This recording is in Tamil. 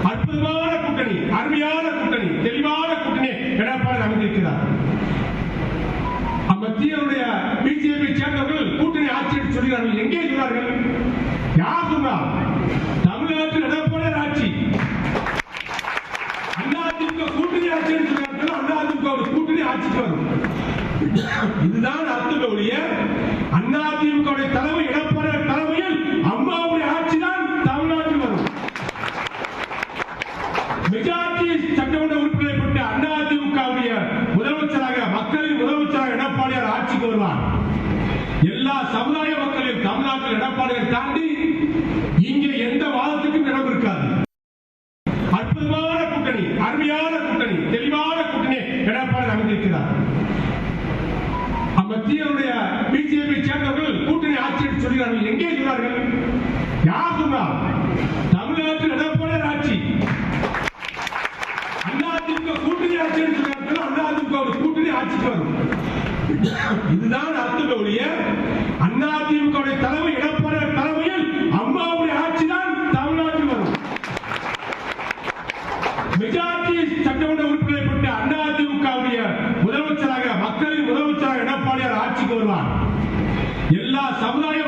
அற்புதமான கூட்டணி, அருமையான கூட்டணி, தெளிவான கூட்டணி எடப்பாடி அமைந்திருக்கிறார். மத்திய பிஜேபி சேர்ந்தவர்கள் கூட்டணி ஆட்சி சொல்கிறார்கள். எங்கே சொல்றார்கள்? யார் சொன்னார்? தமிழ்நாட்டில் எடப்பாடி ஆட்சி, அதிமுக கூட்டணி ஆட்சி சொல்றார்கள். அதிமுக கூட்டணி ஆட்சிக்கு வரும். இதுதான் அர்த்தம் ஒழிய அதிமுக தலைமை எடப்பாடி தலைமையில் அம்மாவுடைய ஆட்சி தான் தமிழ்நாட்டில் வரும். மெஜாரிட்டி சட்டமன்ற உறுப்பினரை கொண்ட அதிமுகவுடைய முதலமைச்சராக, மக்களின் முதலமைச்சராக எடப்பாடியார் ஆட்சிக்கு வருவார். எல்லா சமுதாய மக்களையும் தமிழ்நாட்டில் எடப்பாடியார் தாண்டி இங்கே எந்த வாதத்துக்கும் இடம் இருக்காது. அற்புதமான கூட்டணி, அருமையான கூட்டணி, தெளிவான கூட்டணி எடப்பாடி அமைந்திருக்கிறார். மத்திய பிஜேபி சேர்ந்தவர்கள் கூட்டணி ஆட்சி சொல்கிறார்கள். எங்கே சொல்றார்கள்? யார் சொன்னார்? தமிழ்நாட்டில் எடப்பாடி ஆட்சி, அதிமுக கூட்டணி ஆட்சி சொல்றார்கள். அதிமுக கூட்டணி ஆட்சிக்கு வரும். இதுதான் அர்த்தம் ஒழிய அதிமுக தலைமை எடப்பாடி தலைமையில் அம்மாவுடைய ஆட்சி தான் தமிழ்நாட்டில் வரும். மெஜாரிட்டி சட்டமன்ற உறுப்பினரை கொண்ட அதிமுகவுடைய முதலமைச்சராக, மக்களின் முதலமைச்சராக எடப்பாடியார் ஆட்சிக்கு வருவார். எல்லா சமுதாய